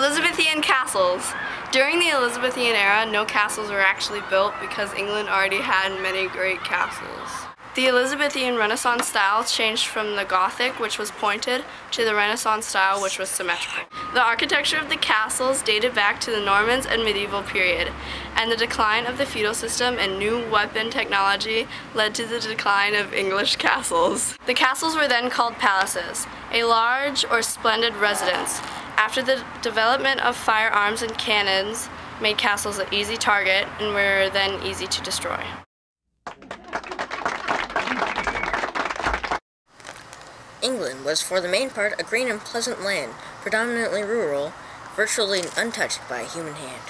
Elizabethan castles. During the Elizabethan era, no castles were actually built because England already had many great castles. The Elizabethan Renaissance style changed from the Gothic, which was pointed, to the Renaissance style, which was symmetrical. The architecture of the castles dated back to the Normans and medieval period, and the decline of the feudal system and new weapon technology led to the decline of English castles. The castles were then called palaces, a large or splendid residence. After the development of firearms and cannons made castles an easy target and were then easy to destroy. England was for the main part a green and pleasant land, predominantly rural, virtually untouched by a human hand.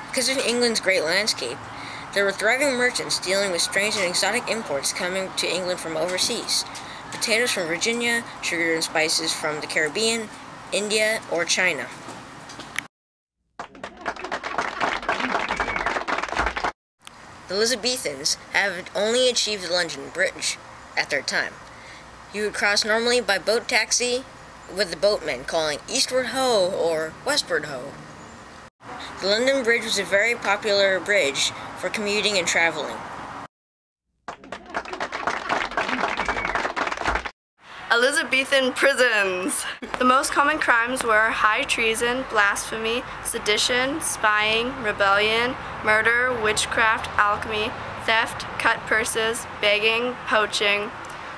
Because of England's great landscape, there were thriving merchants dealing with strange and exotic imports coming to England from overseas. Potatoes from Virginia, sugar and spices from the Caribbean, India, or China. The Elizabethans have only achieved the London Bridge at their time. You would cross normally by boat taxi, with the boatmen calling eastward ho or westward ho. The London Bridge was a very popular bridge for commuting and traveling. Elizabethan prisons. The most common crimes were high treason, blasphemy, sedition, spying, rebellion, murder, witchcraft, alchemy, theft, cut purses, begging, poaching,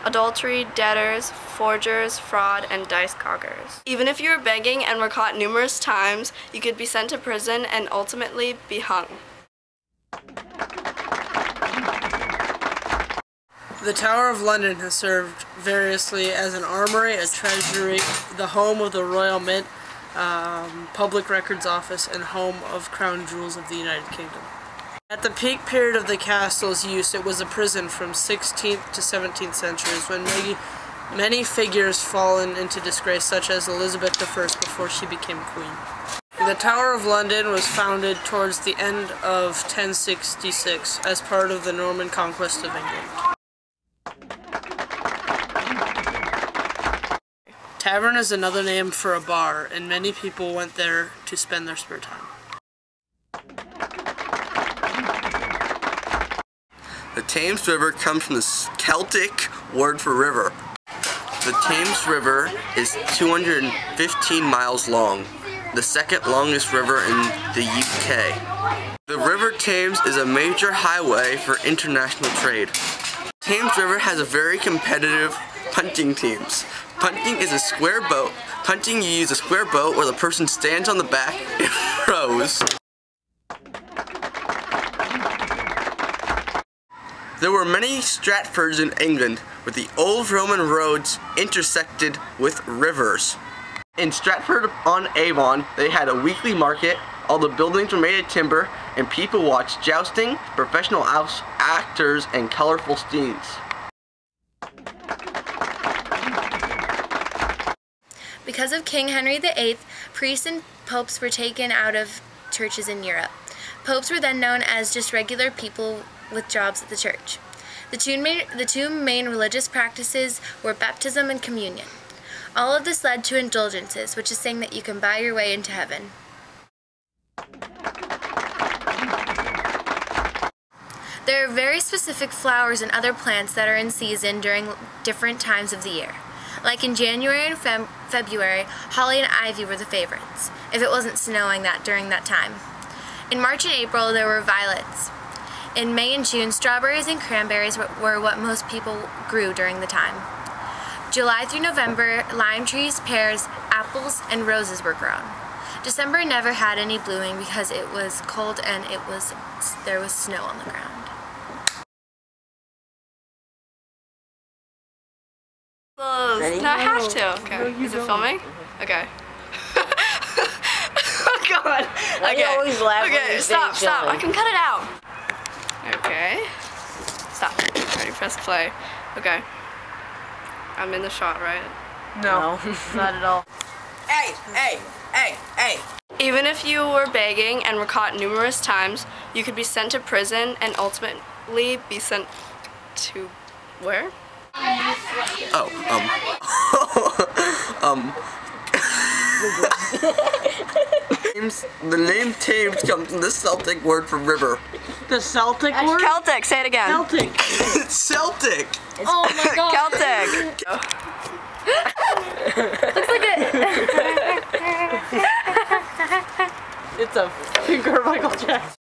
adultery, debtors, forgers, fraud, and dice coggers. Even if you were begging and were caught numerous times, you could be sent to prison and ultimately be hung. The Tower of London has served variously as an armory, a treasury, the home of the Royal Mint, public records office, and home of crown jewels of the United Kingdom. At the peak period of the castle's use, it was a prison from 16th to 17th centuries when many figures fallen into disgrace, such as Elizabeth I before she became queen. The Tower of London was founded towards the end of 1066 as part of the Norman conquest of England. Tavern is another name for a bar, and many people went there to spend their spare time. The Thames River comes from the Celtic word for river. The Thames River is 215 miles long, the second longest river in the UK. The River Thames is a major highway for international trade. Thames River has a very competitive punting teams. Punting is a square boat. Punting, you use a square boat where the person stands on the back and rows. There were many Stratfords in England, with the old Roman roads intersected with rivers. In Stratford-on-Avon, they had a weekly market, all the buildings were made of timber, and people watched jousting, professional actors, and colorful scenes. Because of King Henry VIII, priests and popes were taken out of churches in Europe. Popes were then known as just regular people with jobs at the church. The two main religious practices were baptism and communion. All of this led to indulgences, which is saying that you can buy your way into heaven. There are very specific flowers and other plants that are in season during different times of the year. Like in January and February, holly and ivy were the favorites, if it wasn't snowing during that time. In March and April, there were violets. In May and June, strawberries and cranberries were what most people grew during the time. July through November, lime trees, pears, apples, and roses were grown. December never had any blooming because it was cold and there was snow on the ground. No, I have to. Okay. Is it filming? Okay. Oh God. Okay. Okay. Stop. I can cut it out. Okay. Stop. Already press play. Okay. I'm in the shot, right? No, not at all. Hey! Even if you were begging and were caught numerous times, you could be sent to prison and ultimately be sent to where? The name Thames comes from the Celtic word for river. The Celtic word? Celtic, say it again. Celtic. It's Celtic! Oh my god. Celtic. Looks like It's a finger Michael Jackson.